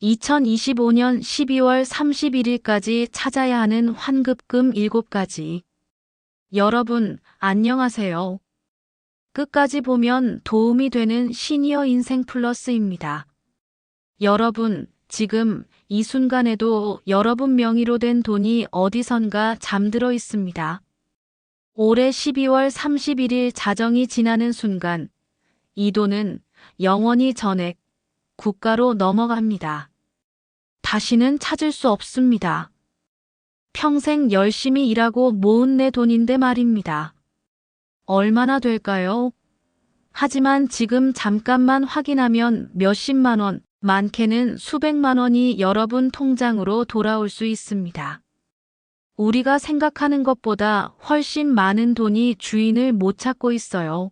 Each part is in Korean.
2025년 12월 31일까지 찾아야 하는 환급금 7가지. 여러분, 안녕하세요. 끝까지 보면 도움이 되는 시니어 인생 플러스입니다. 여러분, 지금 이 순간에도 여러분 명의로 된 돈이 어디선가 잠들어 있습니다. 올해 12월 31일 자정이 지나는 순간, 이 돈은 영원히 전액 국가로 넘어갑니다. 다시는 찾을 수 없습니다. 평생 열심히 일하고 모은 내 돈인데 말입니다. 얼마나 될까요? 하지만 지금 잠깐만 확인하면 몇십만 원, 많게는 수백만 원이 여러분 통장으로 돌아올 수 있습니다. 우리가 생각하는 것보다 훨씬 많은 돈이 주인을 못 찾고 있어요.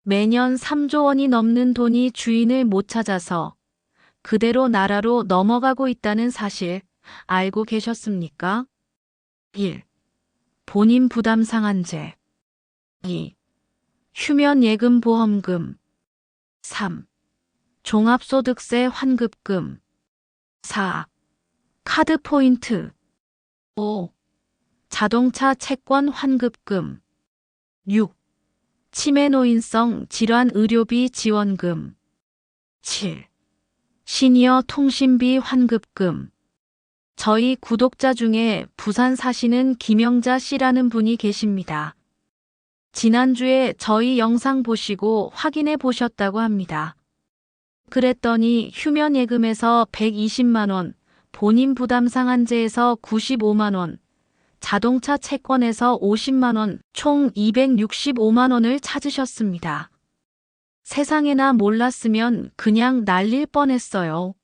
매년 3조 원이 넘는 돈이 주인을 못 찾아서 그대로 나라로 넘어가고 있다는 사실 알고 계셨습니까? 1. 본인 부담 상한제. 2. 휴면예금 보험금. 3. 종합소득세 환급금. 4. 카드 포인트. 5. 자동차 채권 환급금. 6. 치매노인성 질환 의료비 지원금. 7. 시니어 통신비 환급금. 저희 구독자 중에 부산 사시는 김영자 씨라는 분이 계십니다. 지난주에 저희 영상 보시고 확인해 보셨다고 합니다. 그랬더니 휴면예금에서 120만 원, 본인 부담 상한제에서 95만 원, 자동차 채권에서 50만 원, 총 265만 원을 찾으셨습니다. 세상에나 몰랐으면 그냥 날릴 뻔했어요.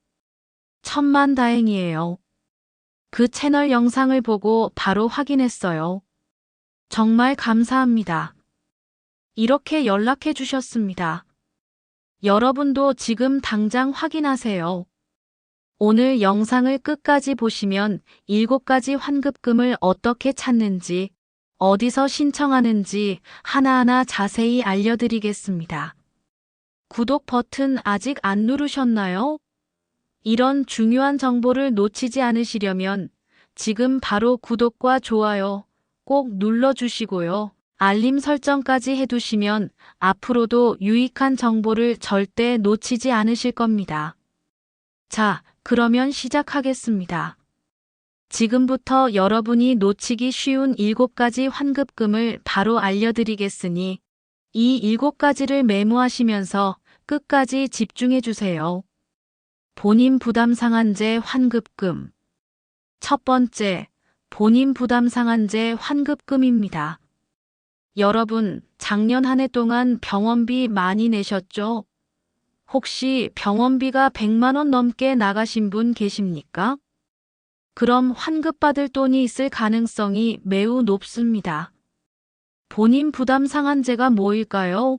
천만다행이에요. 그 채널 영상을 보고 바로 확인했어요. 정말 감사합니다. 이렇게 연락해 주셨습니다. 여러분도 지금 당장 확인하세요. 오늘 영상을 끝까지 보시면 7가지 환급금을 어떻게 찾는지, 어디서 신청하는지 하나하나 자세히 알려드리겠습니다. 구독 버튼 아직 안 누르셨나요? 이런 중요한 정보를 놓치지 않으시려면 지금 바로 구독과 좋아요 꼭 눌러주시고요. 알림 설정까지 해두시면 앞으로도 유익한 정보를 절대 놓치지 않으실 겁니다. 자, 그러면 시작하겠습니다. 지금부터 여러분이 놓치기 쉬운 7가지 환급금을 바로 알려드리겠으니 이 7가지를 메모하시면서 끝까지 집중해 주세요. 본인 부담 상한제 환급금. 첫 번째, 본인 부담 상한제 환급금입니다. 여러분, 작년 한 해 동안 병원비 많이 내셨죠? 혹시 병원비가 100만 원 넘게 나가신 분 계십니까? 그럼 환급받을 돈이 있을 가능성이 매우 높습니다. 본인 부담 상한제가 뭐일까요?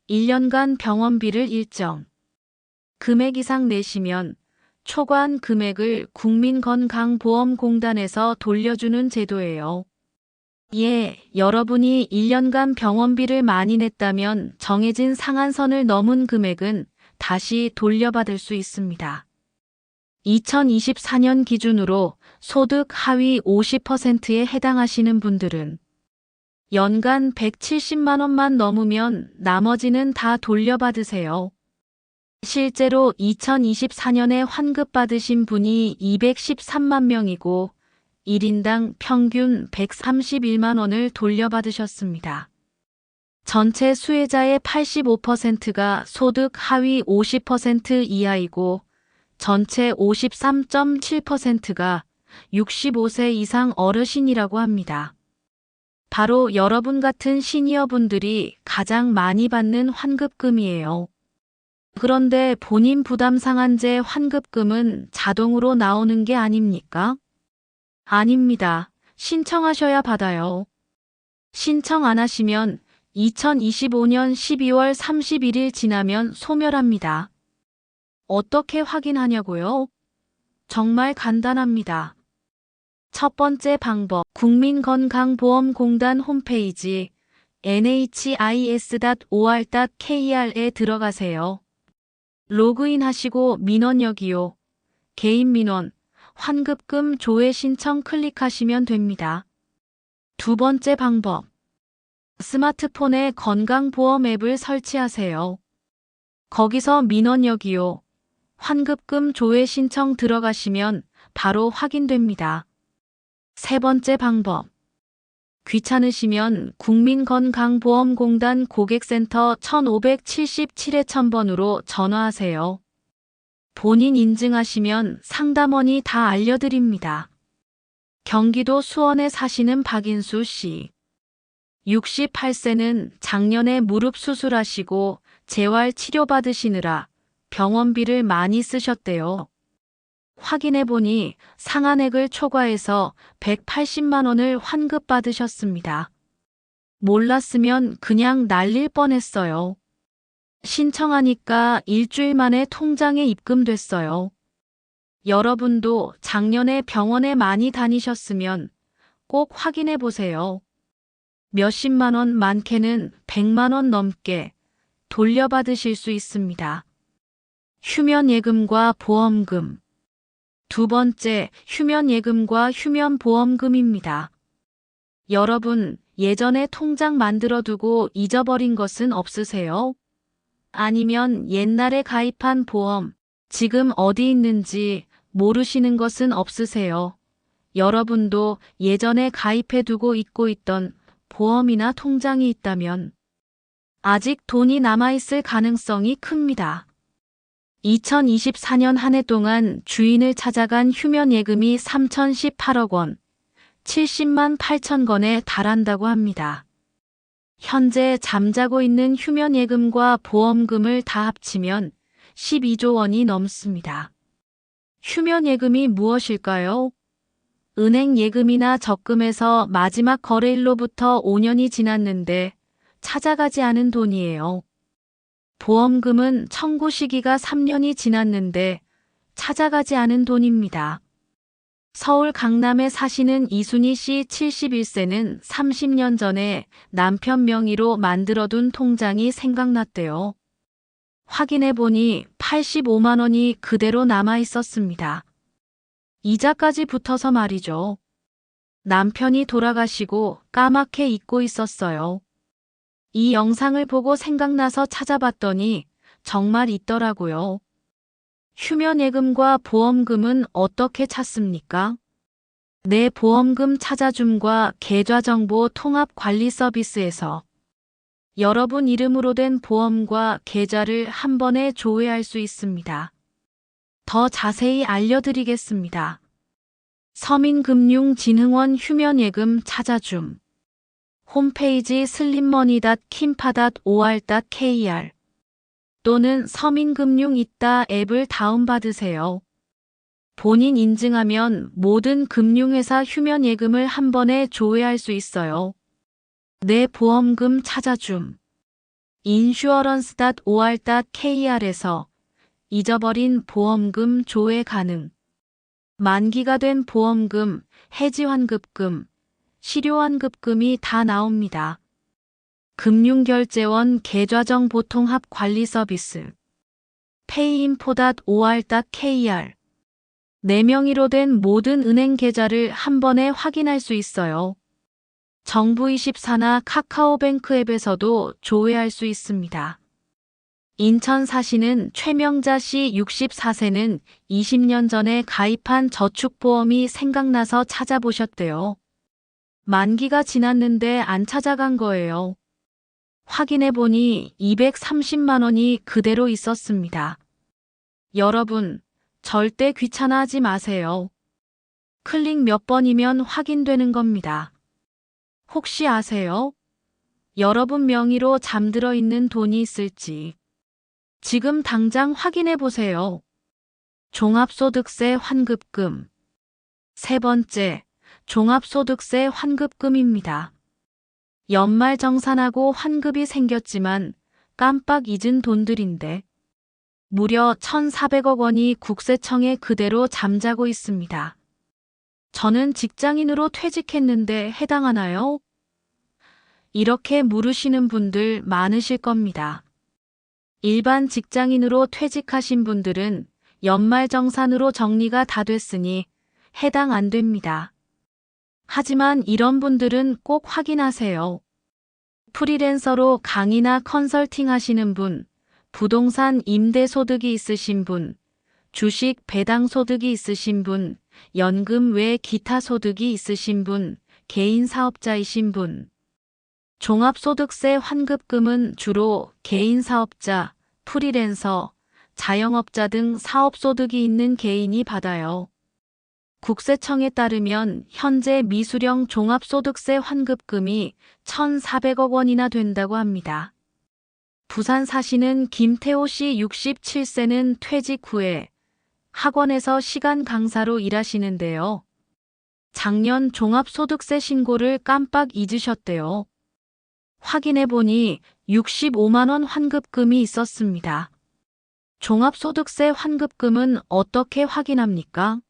1년간 병원비를 일정 금액 이상 내시면 초과한 금액을 국민건강보험공단에서 돌려주는 제도예요. 예, 여러분이 1년간 병원비를 많이 냈다면 정해진 상한선을 넘은 금액은 다시 돌려받을 수 있습니다. 2024년 기준으로 소득 하위 50%에 해당하시는 분들은 연간 170만 원만 넘으면 나머지는 다 돌려받으세요. 실제로 2024년에 환급받으신 분이 213만 명이고 1인당 평균 131만 원을 돌려받으셨습니다. 전체 수혜자의 85%가 소득 하위 50% 이하이고 전체 53.7%가 65세 이상 어르신이라고 합니다. 바로 여러분 같은 시니어분들이 가장 많이 받는 환급금이에요. 그런데 본인 부담 상한제 환급금은 자동으로 나오는 게 아닙니까? 아닙니다. 신청하셔야 받아요. 신청 안 하시면 2025년 12월 31일 지나면 소멸합니다. 어떻게 확인하냐고요? 정말 간단합니다. 첫 번째 방법, 국민건강보험공단 홈페이지 nhis.or.kr에 들어가세요. 로그인하시고 민원역이요. 개인 민원, 환급금 조회 신청 클릭하시면 됩니다. 두 번째 방법. 스마트폰에 건강보험 앱을 설치하세요. 거기서 민원 여기요, 환급금 조회 신청 들어가시면 바로 확인됩니다. 세 번째 방법. 귀찮으시면 국민건강보험공단 고객센터 1577-1000번으로 전화하세요. 본인 인증하시면 상담원이 다 알려드립니다. 경기도 수원에 사시는 박인수 씨. 68세는 작년에 무릎 수술하시고 재활 치료받으시느라 병원비를 많이 쓰셨대요. 확인해보니 상한액을 초과해서 180만 원을 환급받으셨습니다. 몰랐으면 그냥 날릴 뻔했어요. 신청하니까 일주일 만에 통장에 입금됐어요. 여러분도 작년에 병원에 많이 다니셨으면 꼭 확인해 보세요. 몇십만 원, 많게는 100만 원 넘게 돌려받으실 수 있습니다. 휴면예금과 보험금. 두 번째, 휴면예금과 휴면보험금입니다. 여러분, 예전에 통장 만들어두고 잊어버린 것은 없으세요? 아니면 옛날에 가입한 보험, 지금 어디 있는지 모르시는 것은 없으세요? 여러분도 예전에 가입해두고 잊고 있던 보험이나 통장이 있다면 아직 돈이 남아있을 가능성이 큽니다. 2024년 한 해 동안 주인을 찾아간 휴면예금이 3,018억 원, 70만 8천 건에 달한다고 합니다. 현재 잠자고 있는 휴면예금과 보험금을 다 합치면 12조 원이 넘습니다. 휴면예금이 무엇일까요? 은행 예금이나 적금에서 마지막 거래일로부터 5년이 지났는데 찾아가지 않은 돈이에요. 보험금은 청구 시기가 3년이 지났는데 찾아가지 않은 돈입니다. 서울 강남에 사시는 이순희 씨 71세는 30년 전에 남편 명의로 만들어둔 통장이 생각났대요. 확인해보니 85만 원이 그대로 남아 있었습니다. 이자까지 붙어서 말이죠. 남편이 돌아가시고 까맣게 잊고 있었어요. 이 영상을 보고 생각나서 찾아봤더니 정말 있더라고요. 휴면예금과 보험금은 어떻게 찾습니까? 내 보험금 찾아줌과 계좌정보 통합관리 서비스에서 여러분 이름으로 된 보험과 계좌를 한 번에 조회할 수 있습니다. 더 자세히 알려드리겠습니다. 서민금융진흥원 휴면예금 찾아줌. 홈페이지 slimmoney.kimpa.or.kr 또는 서민금융 있다 앱을 다운받으세요. 본인 인증하면 모든 금융회사 휴면예금을 한 번에 조회할 수 있어요. 내 보험금 찾아줌. insurance.or.kr에서 잊어버린 보험금 조회 가능. 만기가 된 보험금, 해지환급금, 실효환급금이 다 나옵니다. 금융결제원 계좌정보 통합 관리 서비스. payinfo.or.kr 내 명의로 된 모든 은행 계좌를 한 번에 확인할 수 있어요. 정부24나 카카오뱅크 앱에서도 조회할 수 있습니다. 인천 사시는 최명자 씨 64세는 20년 전에 가입한 저축보험이 생각나서 찾아보셨대요. 만기가 지났는데 안 찾아간 거예요. 확인해보니 230만 원이 그대로 있었습니다. 여러분, 절대 귀찮아하지 마세요. 클릭 몇 번이면 확인되는 겁니다. 혹시 아세요? 여러분 명의로 잠들어 있는 돈이 있을지. 지금 당장 확인해 보세요. 종합소득세 환급금. 세 번째, 종합소득세 환급금입니다. 연말정산하고 환급이 생겼지만 깜빡 잊은 돈들인데 무려 1,400억 원이 국세청에 그대로 잠자고 있습니다. 저는 직장인으로 퇴직했는데 해당하나요? 이렇게 물으시는 분들 많으실 겁니다. 일반 직장인으로 퇴직하신 분들은 연말정산으로 정리가 다 됐으니 해당 안 됩니다. 하지만 이런 분들은 꼭 확인하세요. 프리랜서로 강의나 컨설팅 하시는 분, 부동산 임대 소득이 있으신 분, 주식 배당 소득이 있으신 분, 연금 외 기타 소득이 있으신 분, 개인 사업자이신 분. 종합소득세 환급금은 주로 개인 사업자, 프리랜서, 자영업자 등 사업소득이 있는 개인이 받아요. 국세청에 따르면 현재 미수령 종합소득세 환급금이 1,400억 원이나 된다고 합니다. 부산 사시는 김태호 씨 67세는 퇴직 후에 학원에서 시간 강사로 일하시는데요. 작년 종합소득세 신고를 깜빡 잊으셨대요. 확인해보니 65만 원 환급금이 있었습니다. 종합소득세 환급금은 어떻게 확인합니까?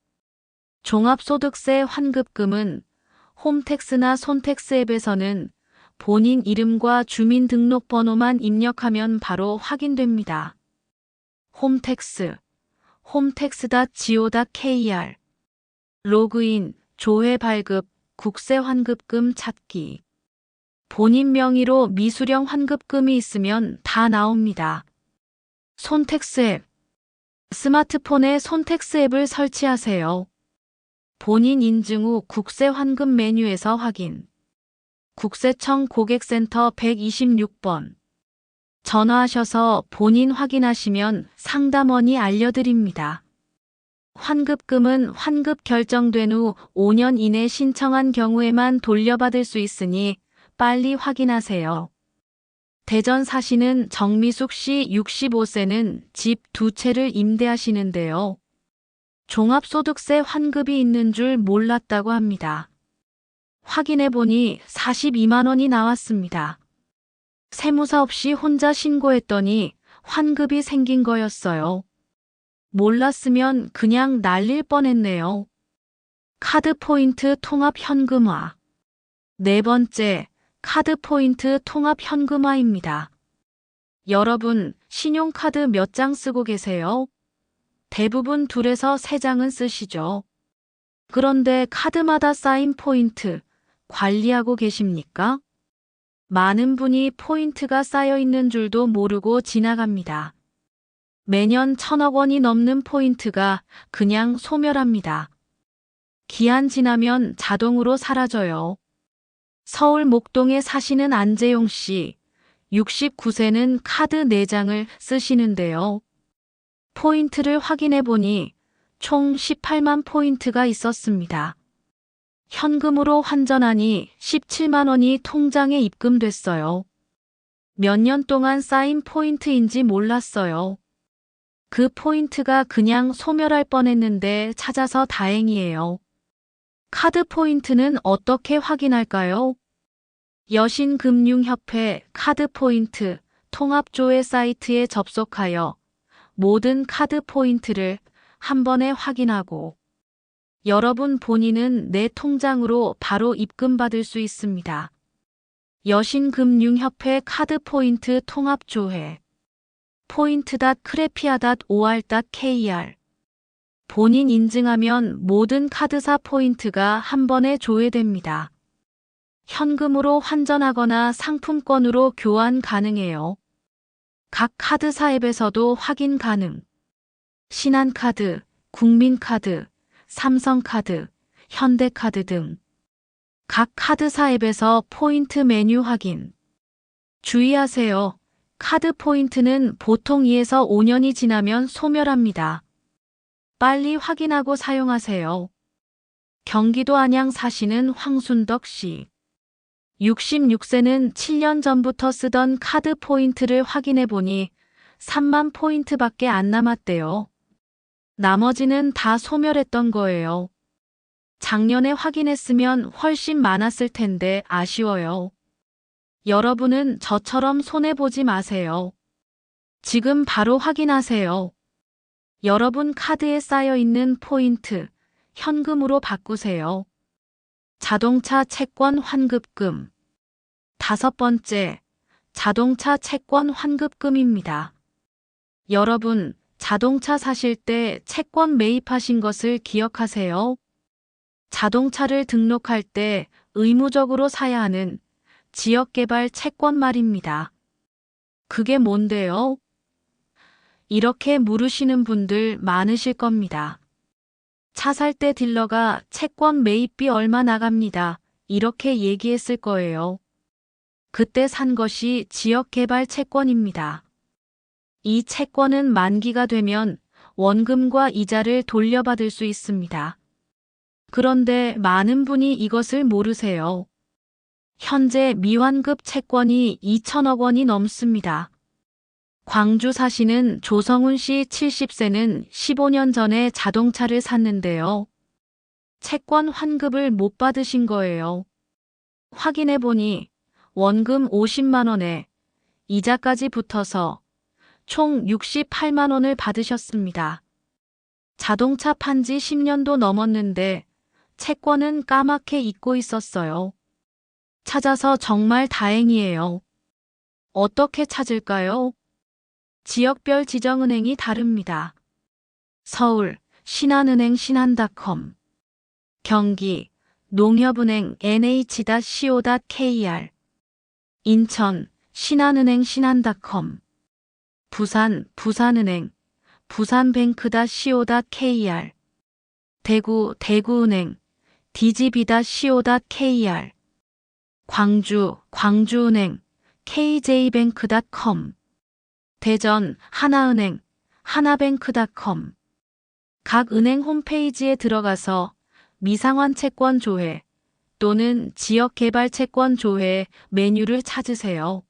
종합소득세 환급금은 홈택스나 손택스 앱에서는 본인 이름과 주민등록번호만 입력하면 바로 확인됩니다. 홈택스, 홈택스.go.kr 로그인, 조회 발급, 국세 환급금 찾기. 본인 명의로 미수령 환급금이 있으면 다 나옵니다. 손택스 앱. 스마트폰에 손택스 앱을 설치하세요. 본인 인증 후 국세 환급 메뉴에서 확인. 국세청 고객센터 126번. 전화하셔서 본인 확인하시면 상담원이 알려드립니다. 환급금은 환급 결정된 후 5년 이내 신청한 경우에만 돌려받을 수 있으니 빨리 확인하세요. 대전 사시는 정미숙 씨 65세는 집 2채를 임대하시는데요. 종합소득세 환급이 있는 줄 몰랐다고 합니다. 확인해보니 42만 원이 나왔습니다. 세무사 없이 혼자 신고했더니 환급이 생긴 거였어요. 몰랐으면 그냥 날릴 뻔했네요. 카드 포인트 통합 현금화. 네 번째, 카드 포인트 통합 현금화입니다. 여러분, 신용카드 몇 장 쓰고 계세요? 대부분 2에서 3장은 쓰시죠. 그런데 카드마다 쌓인 포인트 관리하고 계십니까? 많은 분이 포인트가 쌓여 있는 줄도 모르고 지나갑니다. 매년 1,000억 원이 넘는 포인트가 그냥 소멸합니다. 기한 지나면 자동으로 사라져요. 서울 목동에 사시는 안재용 씨, 69세는 카드 4장을 쓰시는데요. 포인트를 확인해 보니 총 18만 포인트가 있었습니다. 현금으로 환전하니 17만 원이 통장에 입금됐어요. 몇 년 동안 쌓인 포인트인지 몰랐어요. 그 포인트가 그냥 소멸할 뻔했는데 찾아서 다행이에요. 카드 포인트는 어떻게 확인할까요? 여신금융협회 카드 포인트 통합조회 사이트에 접속하여 모든 카드 포인트를 한 번에 확인하고 여러분 본인은 내 통장으로 바로 입금받을 수 있습니다. 여신금융협회 카드 포인트 통합조회 포인트.크레피아.or.kr 본인 인증하면 모든 카드사 포인트가 한 번에 조회됩니다. 현금으로 환전하거나 상품권으로 교환 가능해요. 각 카드사 앱에서도 확인 가능. 신한카드, 국민카드, 삼성카드, 현대카드 등 각 카드사 앱에서 포인트 메뉴 확인. 주의하세요. 카드 포인트는 보통 2에서 5년이 지나면 소멸합니다. 빨리 확인하고 사용하세요. 경기도 안양 사시는 황순덕 씨. 66세는 7년 전부터 쓰던 카드 포인트를 확인해 보니 3만 포인트밖에 안 남았대요. 나머지는 다 소멸했던 거예요. 작년에 확인했으면 훨씬 많았을 텐데 아쉬워요. 여러분은 저처럼 손해보지 마세요. 지금 바로 확인하세요. 여러분 카드에 쌓여있는 포인트, 현금으로 바꾸세요. 자동차 채권 환급금. 5번째, 자동차 채권 환급금입니다. 여러분, 자동차 사실 때 채권 매입하신 것을 기억하세요. 자동차를 등록할 때 의무적으로 사야 하는 지역개발 채권 말입니다. 그게 뭔데요? 이렇게 물으시는 분들 많으실 겁니다. 차 살 때 딜러가 채권 매입비 얼마 나갑니다. 이렇게 얘기했을 거예요. 그때 산 것이 지역개발 채권입니다. 이 채권은 만기가 되면 원금과 이자를 돌려받을 수 있습니다. 그런데 많은 분이 이것을 모르세요. 현재 미환급 채권이 2천억 원이 넘습니다. 광주 사시는 조성훈 씨 70세는 15년 전에 자동차를 샀는데요. 채권 환급을 못 받으신 거예요. 확인해 보니 원금 50만 원에 이자까지 붙어서 총 68만 원을 받으셨습니다. 자동차 판지 10년도 넘었는데 채권은 까맣게 잊고 있었어요. 찾아서 정말 다행이에요. 어떻게 찾을까요? 지역별 지정은행이 다릅니다. 서울 신한은행 신한.com, 경기 농협은행 nh.co.kr, 인천 신한은행 신한.com, 부산 부산은행 부산뱅크.co.kr, 대구 대구은행 dgb.co.kr, 광주 광주은행 kjbank.com, 대전 하나은행 하나뱅크.com. 각 은행 홈페이지에 들어가서 미상환 채권 조회 또는 지역개발 채권 조회 메뉴를 찾으세요.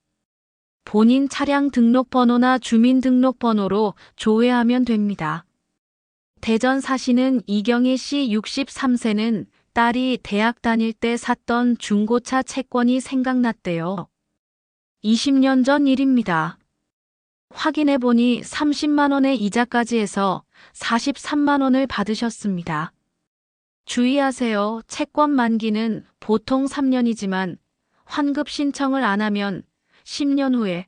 본인 차량 등록번호나 주민등록번호로 조회하면 됩니다. 대전 사시는 이경희 씨 63세는 딸이 대학 다닐 때 샀던 중고차 채권이 생각났대요. 20년 전 일입니다. 확인해 보니 30만 원의 이자까지 해서 43만 원을 받으셨습니다. 주의하세요. 채권 만기는 보통 3년이지만 환급 신청을 안 하면 10년 후에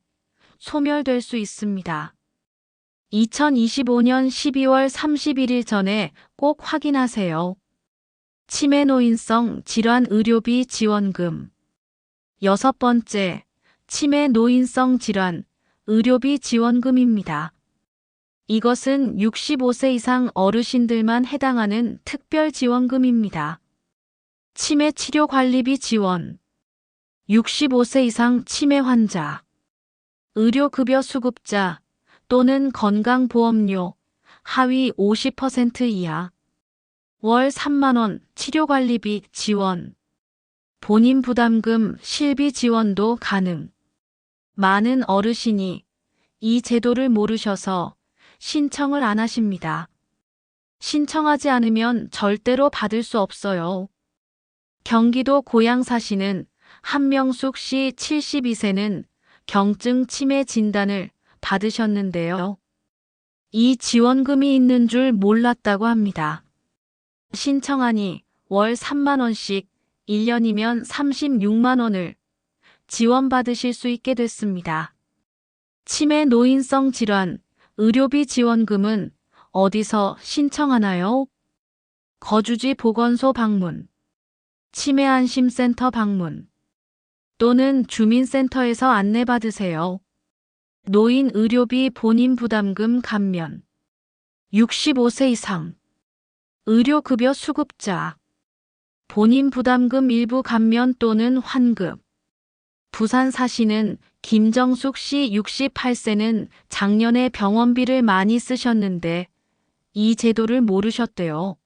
소멸될 수 있습니다. 2025년 12월 31일 전에 꼭 확인하세요. 치매 노인성 질환 의료비 지원금. 6번째, 치매 노인성 질환 의료비 지원금입니다. 이것은 65세 이상 어르신들만 해당하는 특별 지원금입니다. 치매 치료 관리비 지원. 65세 이상 치매 환자, 의료급여 수급자 또는 건강보험료 하위 50% 이하. 월 3만 원 치료관리비 지원. 본인 부담금 실비 지원도 가능. 많은 어르신이 이 제도를 모르셔서 신청을 안 하십니다. 신청하지 않으면 절대로 받을 수 없어요. 경기도 고양 사시는 한명숙 씨 72세는 경증 치매 진단을 받으셨는데요. 이 지원금이 있는 줄 몰랐다고 합니다. 신청하니 월 3만 원씩 1년이면 36만 원을 지원받으실 수 있게 됐습니다. 치매 노인성 질환 의료비 지원금은 어디서 신청하나요? 거주지 보건소 방문, 치매안심센터 방문 또는 주민센터에서 안내받으세요. 노인 의료비 본인 부담금 감면. 65세 이상 의료급여 수급자 본인 부담금 일부 감면 또는 환급. 부산 사시는 김정숙 씨 68세는 작년에 병원비를 많이 쓰셨는데 이 제도를 모르셨대요.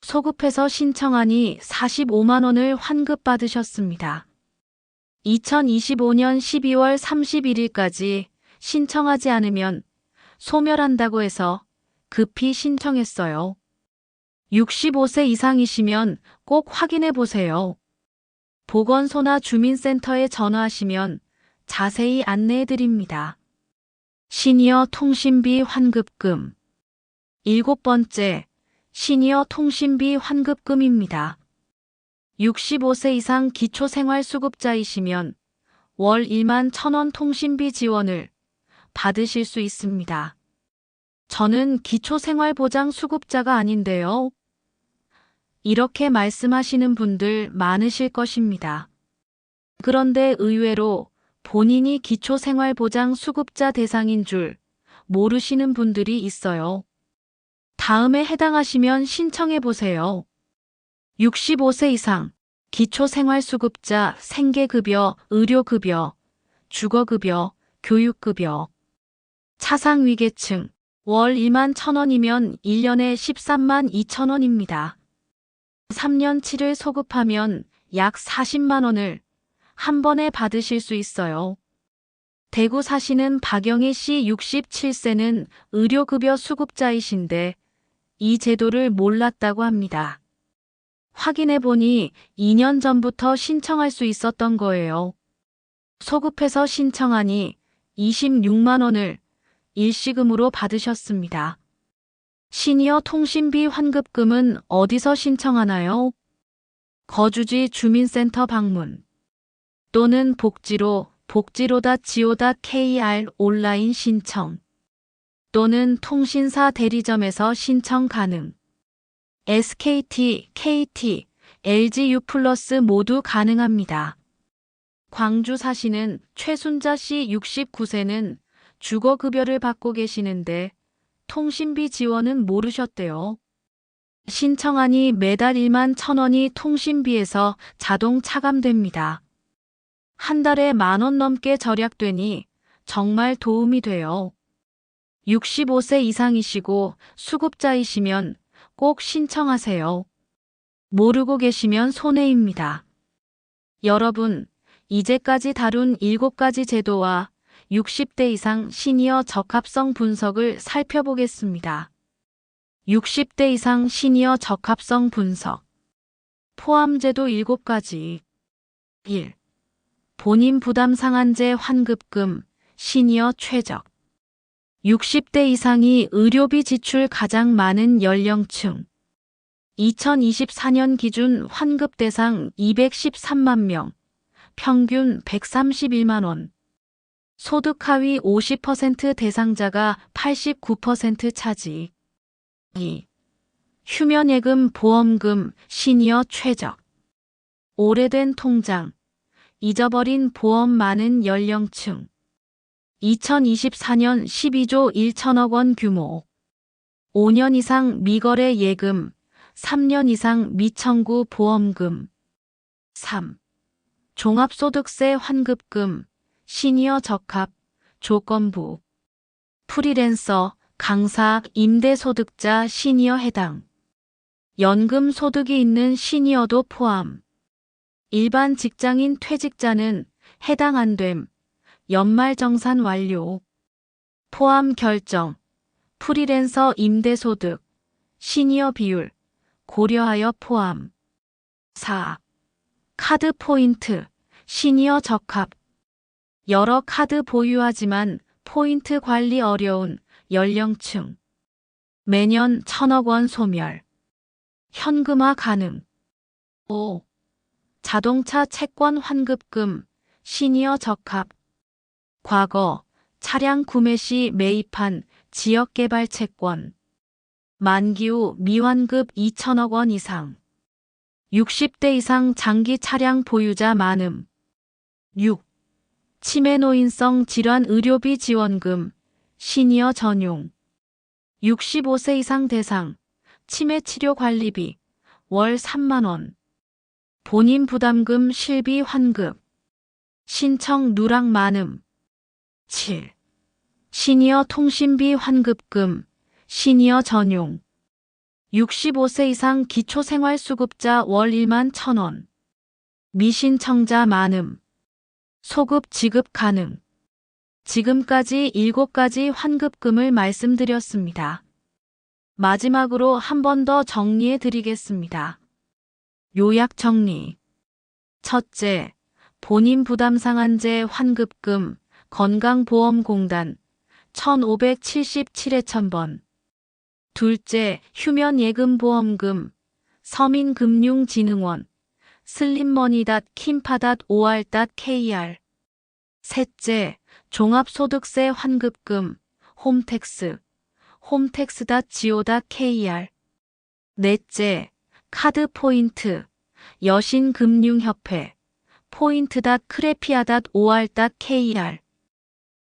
소급해서 신청하니 45만 원을 환급받으셨습니다. 2025년 12월 31일까지 신청하지 않으면 소멸한다고 해서 급히 신청했어요. 65세 이상이시면 꼭 확인해 보세요. 보건소나 주민센터에 전화하시면 자세히 안내해 드립니다. 시니어 통신비 환급금. 7번째, 시니어 통신비 환급금입니다. 65세 이상 기초생활수급자이시면 월 1만 1,000원 통신비 지원을 받으실 수 있습니다. 저는 기초생활보장 수급자가 아닌데요. 이렇게 말씀하시는 분들 많으실 것입니다. 그런데 의외로 본인이 기초생활보장 수급자 대상인 줄 모르시는 분들이 있어요. 다음에 해당하시면 신청해 보세요. 65세 이상 기초생활수급자 생계급여, 의료급여, 주거급여, 교육급여. 차상위계층 월 2만 1,000원이면 1년에 13만 2천 원입니다. 3년치를 소급하면 약 40만 원을 한 번에 받으실 수 있어요. 대구 사시는 박영희 씨 67세는 의료급여 수급자이신데 이 제도를 몰랐다고 합니다. 확인해 보니 2년 전부터 신청할 수 있었던 거예요. 소급해서 신청하니 26만 원을 일시금으로 받으셨습니다. 시니어 통신비 환급금은 어디서 신청하나요? 거주지 주민센터 방문 또는 복지로.go.kr 온라인 신청 또는 통신사 대리점에서 신청 가능. SKT, KT, LG U+ 모두 가능합니다. 광주 사시는 최순자 씨 69세는 주거급여를 받고 계시는데 통신비 지원은 모르셨대요. 신청하니 매달 1만 1,000원이 통신비에서 자동 차감됩니다. 한 달에 10,000원 넘게 절약되니 정말 도움이 돼요. 65세 이상이시고 수급자이시면 꼭 신청하세요. 모르고 계시면 손해입니다. 여러분, 이제까지 다룬 7가지 제도와 60대 이상 시니어 적합성 분석을 살펴보겠습니다. 60대 이상 시니어 적합성 분석. 포함제도 7가지. 1. 본인 부담 상한제 환급금, 시니어 최적. 60대 이상이 의료비 지출 가장 많은 연령층. 2024년 기준 환급 대상 213만 명, 평균 131만 원. 소득 하위 50% 대상자가 89% 차지. 2. 휴면예금 보험금 시니어 최적. 오래된 통장, 잊어버린 보험 많은 연령층. 2024년 12조 1천억 원 규모. 5년 이상 미거래 예금, 3년 이상 미청구 보험금. 3. 종합소득세 환급금, 시니어 적합, 조건부. 프리랜서, 강사, 임대소득자 시니어 해당. 연금 소득이 있는 시니어도 포함. 일반 직장인 퇴직자는 해당 안 됨. 연말정산 완료. 포함 결정. 프리랜서 임대소득, 시니어 비율, 고려하여 포함. 4. 카드 포인트, 시니어 적합. 여러 카드 보유하지만 포인트 관리 어려운 연령층. 매년 1,000억 원 소멸. 현금화 가능. 5. 자동차 채권 환급금, 시니어 적합. 과거 차량 구매 시 매입한 지역개발 채권. 만기 후 미환급 2,000억 원 이상. 60대 이상 장기 차량 보유자 많음. 6. 치매 노인성 질환 의료비 지원금, 시니어 전용. 65세 이상 대상, 치매 치료 관리비, 월 3만 원. 본인 부담금 실비 환급. 신청 누락 많음. 7. 시니어 통신비 환급금, 시니어 전용. 65세 이상 기초생활수급자 월 1만 1,000원. 미신청자 많음. 소급 지급 가능. 지금까지 7가지 환급금을 말씀드렸습니다. 마지막으로 한 번 더 정리해 드리겠습니다. 요약 정리. 첫째, 본인 부담 상한제 환급금, 건강보험공단 1577에 1,000번. 둘째, 휴면예금보험금, 서민금융진흥원, 슬림머니.kimpa.or.kr. 셋째, 종합소득세 환급금, 홈택스, 홈택스.go.kr. 넷째, 카드 포인트, 여신금융협회, 포인트.크레피아.or.kr.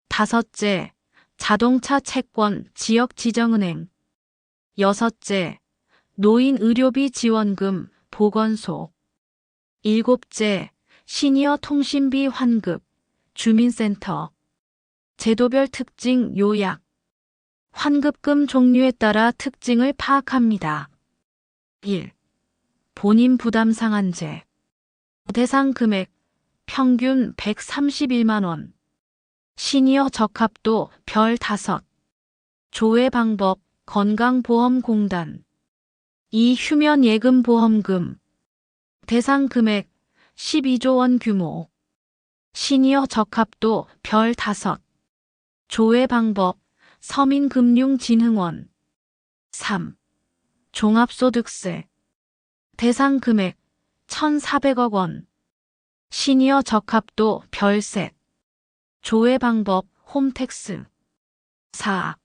다섯째, 자동차 채권 지역지정은행. 여섯째, 노인의료비 지원금 보건소. 일곱째, 시니어 통신비 환급 주민센터. 제도별 특징 요약. 환급금 종류에 따라 특징을 파악합니다. 1. 본인 부담 상한제. 대상 금액 평균 131만 원. 시니어 적합도 별 5. 조회 방법 건강보험공단. 2. 휴면 예금 보험금. 대상 금액 12조 원 규모. 시니어 적합도 별 5. 조회 방법 서민금융진흥원. 3. 종합소득세. 대상 금액 1,400억 원. 시니어 적합도 별 셋. 조회 방법 홈택스. 4.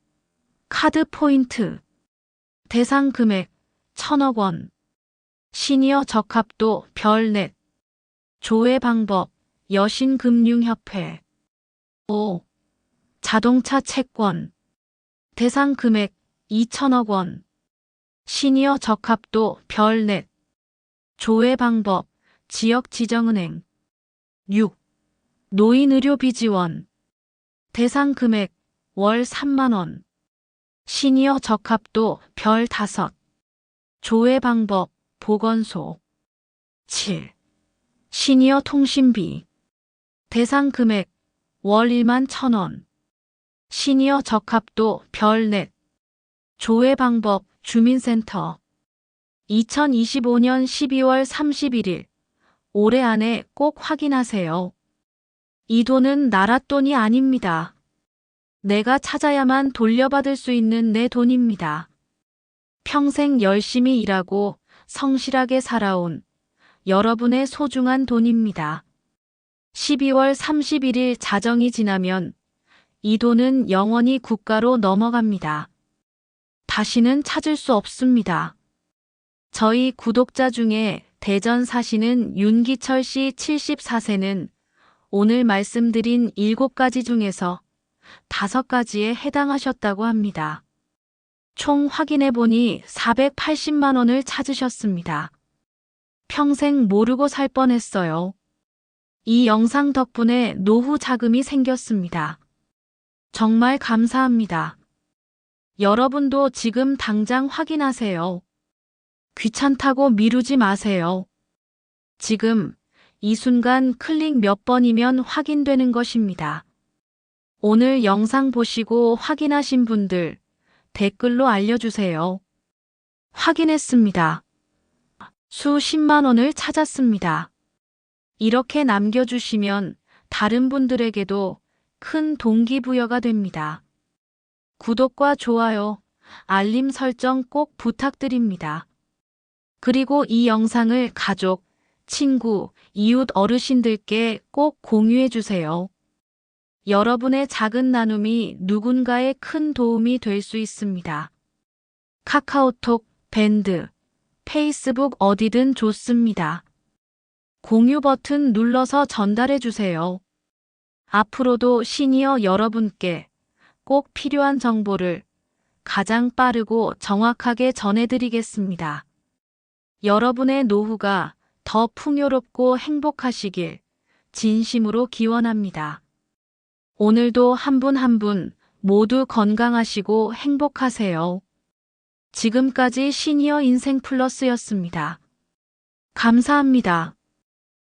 카드 포인트. 대상 금액 1,000억 원. 시니어 적합도 별 넷. 조회 방법 여신금융협회. 5. 자동차 채권. 대상 금액 2,000억 원. 시니어 적합도 별 넷. 조회 방법 지역지정은행. 6. 노인의료비 지원. 대상 금액 월 3만 원. 시니어 적합도 별 5. 조회 방법 보건소. 7. 시니어 통신비. 대상 금액 월 1만 1,000원. 시니어 적합도 별 넷. 조회 방법 주민센터. 2025년 12월 31일. 올해 안에 꼭 확인하세요. 이 돈은 나라 돈이 아닙니다. 내가 찾아야만 돌려받을 수 있는 내 돈입니다. 평생 열심히 일하고 성실하게 살아온 여러분의 소중한 돈입니다. 12월 31일 자정이 지나면 이 돈은 영원히 국가로 넘어갑니다. 다시는 찾을 수 없습니다. 저희 구독자 중에 대전 사시는 윤기철 씨 74세는 오늘 말씀드린 7가지 중에서 5가지에 해당하셨다고 합니다. 총 확인해보니 480만 원을 찾으셨습니다. 평생 모르고 살 뻔했어요. 이 영상 덕분에 노후 자금이 생겼습니다. 정말 감사합니다. 여러분도 지금 당장 확인하세요. 귀찮다고 미루지 마세요. 지금 이 순간 클릭 몇 번이면 확인되는 것입니다. 오늘 영상 보시고 확인하신 분들 댓글로 알려주세요. 확인했습니다. 수십만 원을 찾았습니다. 이렇게 남겨주시면 다른 분들에게도 큰 동기부여가 됩니다. 구독과 좋아요, 알림 설정 꼭 부탁드립니다. 그리고 이 영상을 가족, 친구, 이웃 어르신들께 꼭 공유해 주세요. 여러분의 작은 나눔이 누군가의 큰 도움이 될 수 있습니다. 카카오톡, 밴드, 페이스북 어디든 좋습니다. 공유 버튼 눌러서 전달해 주세요. 앞으로도 시니어 여러분께 꼭 필요한 정보를 가장 빠르고 정확하게 전해드리겠습니다. 여러분의 노후가 더 풍요롭고 행복하시길 진심으로 기원합니다. 오늘도 한 분 한 분 모두 건강하시고 행복하세요. 지금까지 시니어 인생 플러스였습니다. 감사합니다.